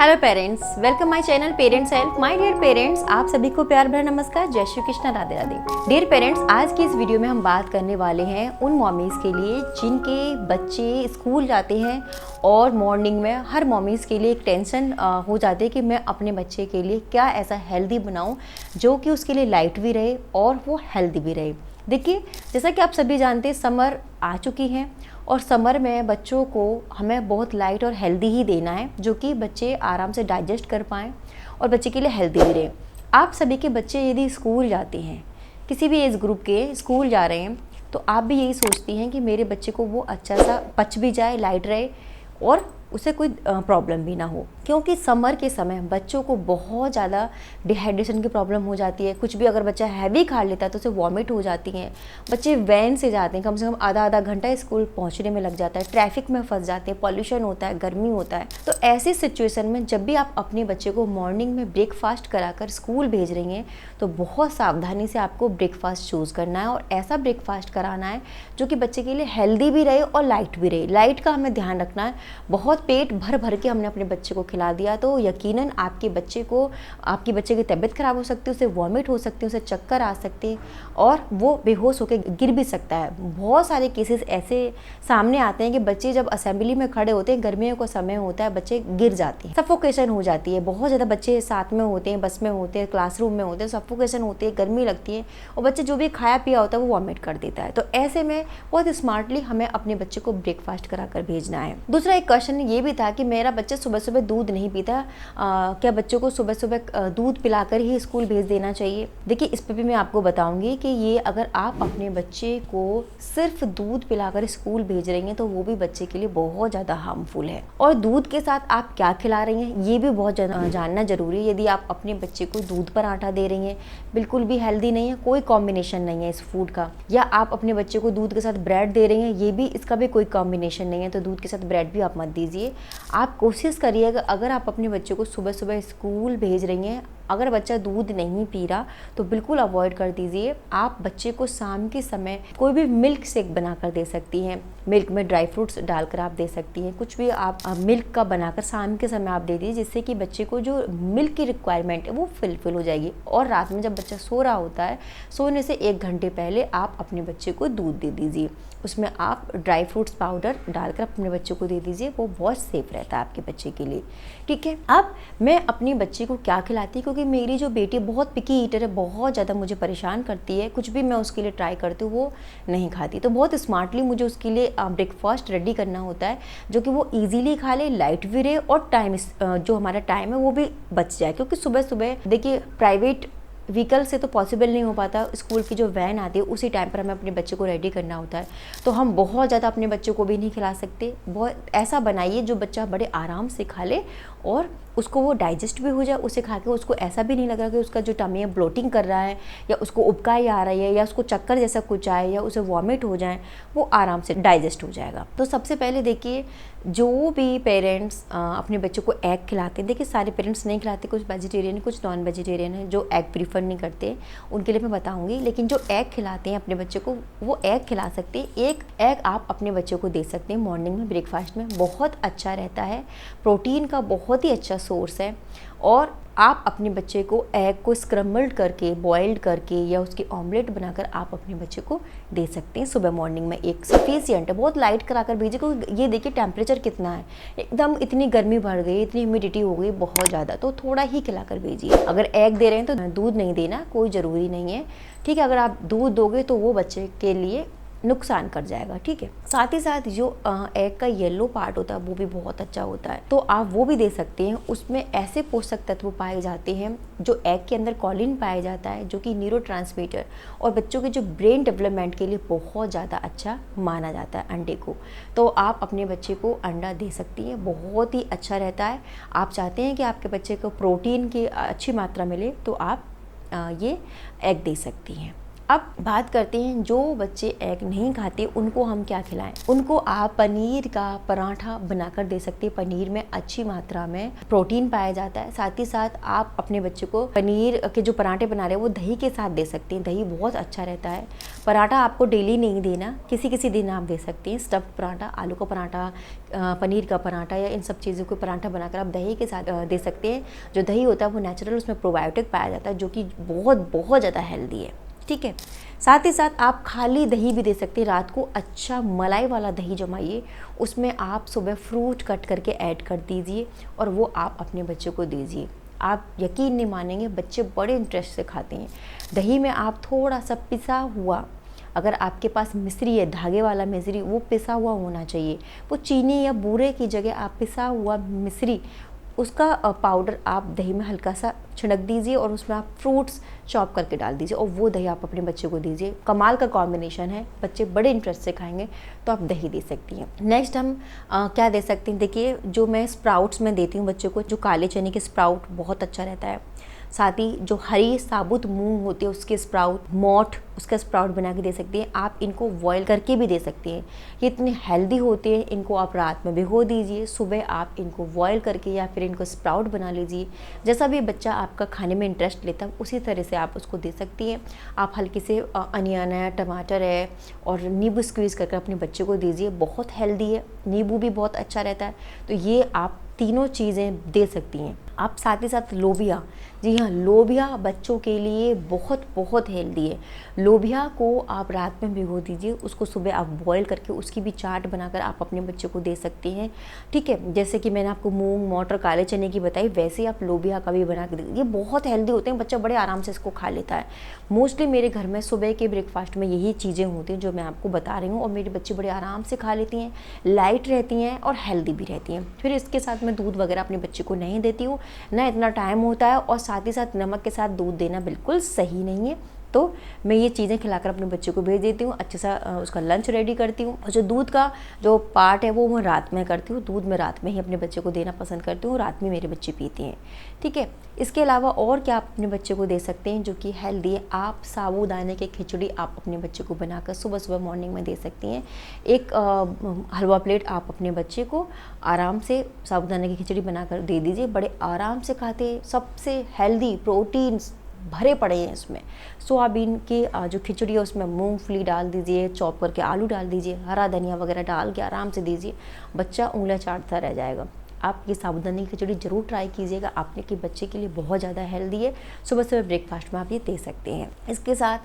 Hello parents, welcome my channel parents help. My dear parents, आप सभी को प्यार भरा नमस्कार, जय श्री कृष्ण, राधे राधे। डियर पेरेंट्स, आज की इस वीडियो में हम बात करने वाले हैं उन मॉमीज़ के लिए जिनके बच्चे स्कूल जाते हैं और मॉर्निंग में हर मॉमीज़ के लिए एक टेंशन हो जाती है कि मैं अपने बच्चे के लिए क्या ऐसा हेल्दी बनाऊँ जो कि उसके लिए लाइट भी रहे और वो हेल्दी भी रहे। देखिए, जैसा कि आप सभी जानते हैं, समर आ चुकी हैं और समर में बच्चों को हमें बहुत लाइट और हेल्दी ही देना है जो कि बच्चे आराम से डाइजेस्ट कर पाएँ और बच्चे के लिए हेल्दी भी रहे। आप सभी के बच्चे यदि स्कूल जाते हैं, किसी भी एज ग्रुप के स्कूल जा रहे हैं, तो आप भी यही सोचती हैं कि मेरे बच्चे को वो अच्छा सा पच भी जाए, लाइट रहे और उसे कोई प्रॉब्लम भी ना हो, क्योंकि समर के समय बच्चों को बहुत ज़्यादा डिहाइड्रेशन की प्रॉब्लम हो जाती है। कुछ भी अगर बच्चा हैवी खा लेता है तो उसे वॉमिट हो जाती हैं। बच्चे वैन से जाते हैं, कम से कम आधा घंटा स्कूल पहुंचने में लग जाता है, ट्रैफिक में फंस जाते हैं, पॉल्यूशन होता है, गर्मी होता है। तो ऐसी सिचुएशन में जब भी आप अपने बच्चे को मॉर्निंग में ब्रेकफास्ट कराकर स्कूल भेज रही हैं तो बहुत सावधानी से आपको ब्रेकफास्ट चूज़ करना है और ऐसा ब्रेकफास्ट कराना है जो कि बच्चे के लिए हेल्दी भी रहे और लाइट भी रहे। लाइट का हमें ध्यान रखना है। बहुत पेट भर भर के हमने अपने बच्चे को खिला दिया तो यकीनन आपके बच्चे की तबीयत खराब हो सकती है, उसे वॉमिट हो सकती है, उसे चक्कर आ सकते हैं और वो बेहोश होकर गिर भी सकता है। बहुत सारे केसेस ऐसे सामने आते हैं कि बच्चे जब असेंबली में खड़े होते हैं, गर्मियों का समय होता है, बच्चे गिर जाते हैं, सफोकेशन हो जाती है। बहुत ज़्यादा बच्चे साथ में होते हैं, बस में होते हैं, क्लासरूम में होते हैं, सफोकेशन होती है, गर्मी लगती है और बच्चे जो भी खाया पिया होता है वो वॉमिट कर देता है। तो ऐसे में बहुत स्मार्टली हमें अपने बच्चे को ब्रेकफास्ट कराकर भेजना है। दूसरा एक क्वेश्चन ये भी था कि मेरा बच्चा सुबह सुबह दूध नहीं पीता, क्या बच्चों को सुबह सुबह दूध पिलाकर ही स्कूल भेज देना चाहिए? देखिए, इस पर भी मैं आपको बताऊंगी कि ये अगर आप अपने बच्चे को सिर्फ दूध पिलाकर स्कूल भेज रही हैं तो वो भी बच्चे के लिए बहुत ज़्यादा हार्मफुल है। और दूध के साथ आप क्या खिला रही हैं ये भी बहुत जानना जरूरी है। यदि आप अपने बच्चे को दूध पराठा दे रही हैं, बिल्कुल भी हेल्दी नहीं है, कोई कॉम्बिनेशन नहीं है इस फूड का, या आप अपने बच्चे को दूध के साथ ब्रेड दे रही हैं, ये भी इसका भी कोई कॉम्बिनेशन नहीं है, तो दूध के साथ ब्रेड भी आप मत दीजिए। आप कोशिश करिएगा अगर आप अपने बच्चे को सुबह सुबह स्कूल भेज रही हैं, अगर बच्चा दूध नहीं पी रहा तो बिल्कुल अवॉइड कर दीजिए। आप बच्चे को शाम के समय कोई भी मिल्क शेक बनाकर दे सकती हैं, मिल्क में ड्राई फ्रूट्स डालकर आप दे सकती हैं, कुछ भी आप मिल्क का बनाकर शाम के समय आप दे दीजिए, जिससे कि बच्चे को जो मिल्क की रिक्वायरमेंट है वो फिल हो जाएगी। और रात में जब बच्चा सो रहा होता है, सोने से 1 घंटे पहले आप अपने बच्चे को दूध दे दीजिए, उसमें आप ड्राई फ्रूट्स पाउडर डालकर अपने बच्चे को दे दीजिए, वो बहुत सेफ रहता है आपके बच्चे के लिए। ठीक है, अब मैं अपनी बच्ची को क्या खिलाती हूँ, क्योंकि मेरी जो बेटी बहुत पिकी ईटर है, बहुत ज़्यादा मुझे परेशान करती है, कुछ भी मैं उसके लिए ट्राई करती हूँ वो नहीं खाती, तो बहुत स्मार्टली मुझे उसके लिए ब्रेकफास्ट रेडी करना होता है जो कि वो ईजिली खा ले, लाइट भी रहे और टाइम जो हमारा टाइम है वो भी बच जाए। क्योंकि सुबह सुबह देखिए, प्राइवेट व्हीकल से तो पॉसिबल नहीं हो पाता, स्कूल की जो वैन आती है उसी टाइम पर हमें अपने बच्चे को रेडी करना होता है, तो हम बहुत ज़्यादा अपने बच्चों को भी नहीं खिला सकते। बहुत ऐसा बनाइए जो बच्चा बड़े आराम से खा ले और उसको वो डाइजेस्ट भी हो जाए, उसे खा के उसको ऐसा भी नहीं लग रहा कि उसका जो टमी है ब्लोटिंग कर रहा है या उसको उबकाई आ रही है या उसको चक्कर जैसा कुछ आए या उसे वॉमिट हो जाए, वो आराम से डाइजेस्ट हो जाएगा। तो सबसे पहले देखिए, जो भी पेरेंट्स अपने बच्चों को एग खिलाते हैं, देखिए सारे पेरेंट्स नहीं खिलाते, कुछ वेजिटेरियन कुछ नॉन वेजिटेरियन है जो एग प्रीफर नहीं करते, उनके लिए मैं बताऊंगी। लेकिन जो एग खिलाते हैं अपने बच्चे को, वो एग खिला सकते हैं। एक एग आप अपने बच्चों को दे सकते हैं मॉर्निंग में ब्रेकफास्ट में, बहुत अच्छा रहता है, प्रोटीन का बहुत ही अच्छा सोर्स है। और आप अपने बच्चे को एग को स्क्रम्बल्ड करके, बॉइल्ड करके या उसकी ऑमलेट बनाकर आप अपने बच्चे को दे सकते हैं सुबह मॉर्निंग में। एक सफिशिएंट है, बहुत लाइट कराकर भेजिए, क्योंकि ये देखिए टेम्परेचर कितना है, एकदम इतनी गर्मी बढ़ गई, इतनी ह्यूमिडिटी हो गई बहुत ज़्यादा, तो थोड़ा ही खिलाकर भेजिए। अगर एग दे रहे हैं तो दूध नहीं देना, कोई ज़रूरी नहीं है। ठीक है, अगर आप दूध दोगे तो वो बच्चे के लिए नुकसान कर जाएगा। ठीक है, साथ ही साथ जो एग का येलो पार्ट होता है वो भी बहुत अच्छा होता है, तो आप वो भी दे सकते हैं। उसमें ऐसे पोषक तत्व पाए जाते हैं जो एग के अंदर कॉलिन पाया जाता है, जो कि न्यूरोट्रांसमीटर और बच्चों के जो ब्रेन डेवलपमेंट के लिए बहुत ज़्यादा अच्छा माना जाता है अंडे को। तो आप अपने बच्चे को अंडा दे सकती हैं, बहुत ही अच्छा रहता है। आप चाहते हैं कि आपके बच्चे को प्रोटीन की अच्छी मात्रा मिले तो आप ये एग दे सकती हैं। अब बात करते हैं जो बच्चे एग नहीं खाते उनको हम क्या खिलाएं। उनको आप पनीर का पराठा बनाकर दे सकते हैं। पनीर में अच्छी मात्रा में प्रोटीन पाया जाता है। साथ ही साथ आप अपने बच्चे को पनीर के जो पराठे बना रहे हैं वो दही के साथ दे सकते हैं। दही बहुत अच्छा रहता है। पराठा आपको डेली नहीं देना, किसी किसी दिन आप दे सकते हैं। स्टफ्ड पराठा, आलू का पराठा, पनीर का पराठा या इन सब चीज़ों को पराठा बनाकर आप दही के साथ दे सकते हैं। जो दही होता है वो नेचुरल, उसमें प्रोबायोटिक पाया जाता है जो कि बहुत बहुत ज़्यादा हेल्दी है। ठीक है। साथ ही साथ आप खाली दही भी दे सकते हैं। रात को अच्छा मलाई वाला दही जमाइए, उसमें आप सुबह फ्रूट कट करके ऐड कर दीजिए और वो आप अपने बच्चे को दीजिए। आप यकीन नहीं मानेंगे, बच्चे बड़े इंटरेस्ट से खाते हैं। दही में आप थोड़ा सा पिसा हुआ, अगर आपके पास मिश्री है, धागे वाला मिश्री, वो पिसा हुआ होना चाहिए। वो चीनी या बूरे की जगह आप पिसा हुआ मिश्री, उसका पाउडर आप दही में हल्का सा छिड़क दीजिए और उसमें आप फ्रूट्स चॉप करके डाल दीजिए और वो दही आप अपने बच्चे को दीजिए। कमाल का कॉम्बिनेशन है, बच्चे बड़े इंटरेस्ट से खाएंगे। तो आप दही दे सकती हैं। नेक्स्ट हम क्या दे सकते हैं, देखिए जो मैं स्प्राउट्स में देती हूँ बच्चे को, जो काले चने के स्प्राउट बहुत अच्छा रहता है। साथ ही जो हरी साबुत मूंग होती है उसके स्प्राउट, मोठ, उसका स्प्राउट बना के दे सकती हैं। आप इनको बॉयल करके भी दे सकते हैं। ये इतने हेल्दी होते हैं। इनको आप रात में भिगो दीजिए, सुबह आप इनको बॉयल करके या फिर इनको स्प्राउट बना लीजिए। जैसा भी बच्चा आपका खाने में इंटरेस्ट लेता है उसी तरह से आप उसको दे सकती हैं। आप हल्के से अनियन है, टमाटर है और नींबू स्क्वीज़ करके अपने बच्चे को दीजिए। बहुत हेल्दी है, नींबू भी बहुत अच्छा रहता है। तो ये आप तीनों चीज़ें दे सकती हैं। आप साथ ही साथ लोबिया, जी हाँ, लोबिया बच्चों के लिए बहुत बहुत हेल्दी है। लोबिया को आप रात में भिगो दीजिए, उसको सुबह आप बॉयल करके उसकी भी चाट बनाकर आप अपने बच्चे को दे सकती हैं। ठीक है, जैसे कि मैंने आपको मूंग, मटर, काले चने की बताई, वैसे ही आप लोबिया का भी बना के दीजिए। ये बहुत हेल्दी होते हैं, बच्चा बड़े आराम से इसको खा लेता है। मोस्टली मेरे घर में सुबह के ब्रेकफास्ट में यही चीज़ें होती हैं जो मैं आपको बता रही हूँ और मेरे बच्चे बड़े आराम से खा लेती हैं, लाइट रहती हैं और हेल्दी भी रहती हैं। फिर इसके साथ मैं दूध वगैरह अपने बच्चे को नहीं देती हूँ, ना इतना टाइम होता है और साथ ही साथ नमक के साथ दूध देना बिल्कुल सही नहीं है। तो मैं ये चीज़ें खिलाकर अपने बच्चे को भेज देती हूँ। अच्छे सा उसका लंच रेडी करती हूँ और जो दूध का जो पार्ट है वो मैं रात में करती हूँ। दूध मैं रात में ही अपने बच्चे को देना पसंद करती हूँ, रात में मेरे बच्चे पीते हैं। ठीक है, इसके अलावा और क्या आप अपने बच्चे को दे सकते हैं जो कि हेल्दी है। आप साबूदाने की खिचड़ी आप अपने बच्चे को बनाकर सुबह सुबह मॉर्निंग में दे सकती हैं। एक हलवा प्लेट आप अपने बच्चे को आराम से साबूदाने की खिचड़ी बनाकर दे दीजिए। बड़े आराम से खाते हैं, सबसे हेल्दी, प्रोटीन्स भरे पड़े हैं इसमें। सोयाबीन की जो खिचड़ी है उसमें मूंगफली डाल दीजिए, चॉप करके आलू डाल दीजिए, हरा धनिया वगैरह डाल के आराम से दीजिए। बच्चा उंगलियां चाटता रह जाएगा। आप ये साबूदाने की खिचड़ी ज़रूर ट्राई कीजिएगा, आपने कि बच्चे के लिए बहुत ज़्यादा हेल्दी है। सुबह सुबह ब्रेकफास्ट में आप ये दे सकते हैं। इसके साथ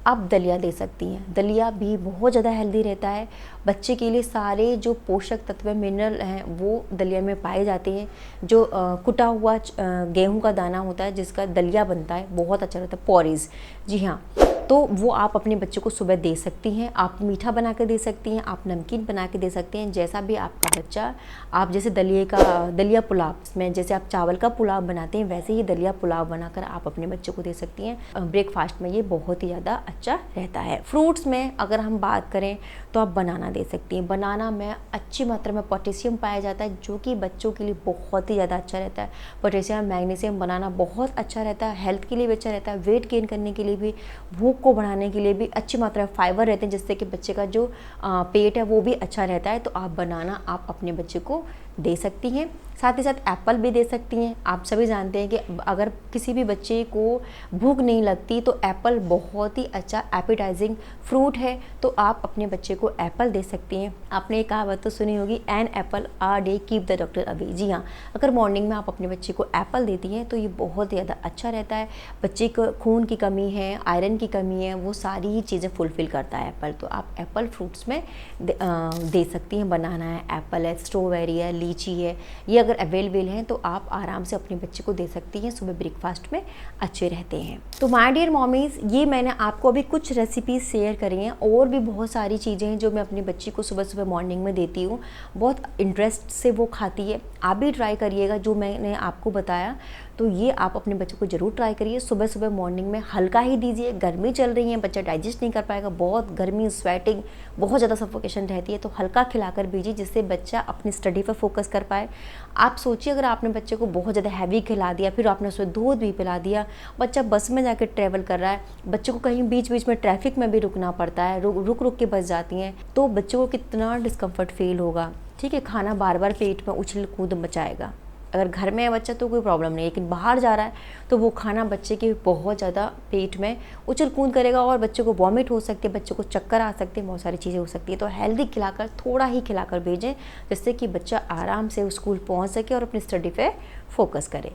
आप दलिया दे सकती हैं। दलिया भी बहुत ज़्यादा हेल्दी रहता है। बच्चे के लिए सारे जो पोषक तत्व, मिनरल हैं वो दलिया में पाए जाते हैं। जो कुटा हुआ गेहूं का दाना होता है जिसका दलिया बनता है, बहुत अच्छा रहता है, पोरीज, जी हाँ। तो वो आप अपने बच्चे को सुबह दे सकती हैं। आप मीठा बना के दे सकती हैं, आप नमकीन बना के दे सकते हैं, जैसा भी आपका बच्चा। आप जैसे दलिया पुलाव में जैसे आप चावल का पुलाव बनाते हैं वैसे ही दलिया पुलाव बनाकर आप अपने बच्चे को दे सकती हैं। ब्रेकफास्ट में ये बहुत ही ज़्यादा अच्छा रहता है। फ्रूट्स में अगर हम बात करें तो आप बनाना दे सकती हैं। बनाना में अच्छी मात्रा में पोटेशियम पाया जाता है जो कि बच्चों के लिए बहुत ही ज़्यादा अच्छा रहता है। पोटेशियम, मैग्नीशियम, बनाना बहुत अच्छा रहता है, हेल्थ के लिए भी अच्छा रहता है, वेट गेन करने के लिए भी, भूख को बढ़ाने के लिए भी अच्छी मात्रा में फाइबर रहते हैं जिससे कि बच्चे का जो पेट है वो भी अच्छा रहता है। तो आप बनाना आप अपने बच्चे को दे सकती हैं। साथ ही साथ एप्पल भी दे सकती हैं। आप सभी जानते हैं कि अगर किसी भी बच्चे को भूख नहीं लगती तो एप्पल बहुत ही अच्छा एपेटाइजिंग फ्रूट है, तो आप अपने बच्चे को एप्पल दे सकती हैं। आपने एक कहावत तो सुनी होगी, an apple a day keep the doctor away. जी हाँ, अगर मॉर्निंग में आप अपने बच्चे को एप्पल देती हैं तो ये बहुत ज़्यादा अच्छा रहता है। बच्चे को खून की कमी है, आयरन की कमी है, वो सारी ही चीज़ें फुलफ़िल करता है एप्पल। तो आप एप्पल फ्रूट्स में दे सकती हैं। बनाना है, एप्पल है, स्ट्रॉबेरी है, लीची है, ये अगर अवेलेबल हैं तो आप आराम से अपने बच्चे को दे सकती हैं। सुबह ब्रेकफास्ट में अच्छे रहते हैं। तो माय डियर मॉमीज़, ये मैंने आपको अभी कुछ रेसिपीज़ शेयर करी हैं। और भी बहुत सारी चीज़ें हैं जो मैं अपनी बच्ची को सुबह सुबह मॉर्निंग में देती हूँ। बहुत इंटरेस्ट से वो खाती है। आप भी ट्राई करिएगा जो मैंने आपको बताया। तो ये आप अपने बच्चे को ज़रूर ट्राई करिए। सुबह सुबह मॉर्निंग में हल्का ही दीजिए, गर्मी चल रही हैं, बच्चा डाइजेस्ट नहीं कर पाएगा, बहुत गर्मी, स्वेटिंग, बहुत ज़्यादा सफोकेशन रहती है, तो हल्का खिलाकर भेजिए जिससे बच्चा अपनी स्टडी पर फोकस कर पाए। आप सोचिए अगर आपने बच्चे को बहुत ज़्यादा हैवी खिला दिया, फिर आपने उसे दूध भी पिला दिया, बच्चा बस में जाकर ट्रैवल कर रहा है, बच्चे को कहीं बीच बीच में ट्रैफिक में भी रुकना पड़ता है, रुक रुक के बस जाती हैं, तो बच्चों को कितना डिस्कम्फर्ट फील होगा। ठीक है, खाना बार बार पेट में उछल कूद मचाएगा। अगर घर में है बच्चा तो कोई प्रॉब्लम नहीं, लेकिन बाहर जा रहा है तो वो खाना बच्चे के बहुत ज़्यादा पेट में उछल कूद करेगा और बच्चे को वॉमिट हो सकती है, बच्चे को चक्कर आ सकते हैं, बहुत सारी चीज़ें हो सकती है। तो हेल्दी खिलाकर, थोड़ा ही खिलाकर भेजें जिससे कि बच्चा आराम से स्कूल पहुंच सके और अपनी स्टडी पे फोकस करे।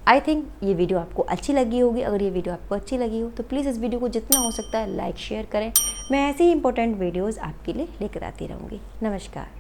आई थिंक ये वीडियो आपको अच्छी लगी होगी। अगर ये वीडियो आपको अच्छी लगी हो तो प्लीज़ इस वीडियो को जितना हो सकता है लाइक शेयर करें। मैं ऐसे ही इंपॉर्टेंट वीडियोज़ आपके लिए लेकर आती रहूँगी। नमस्कार।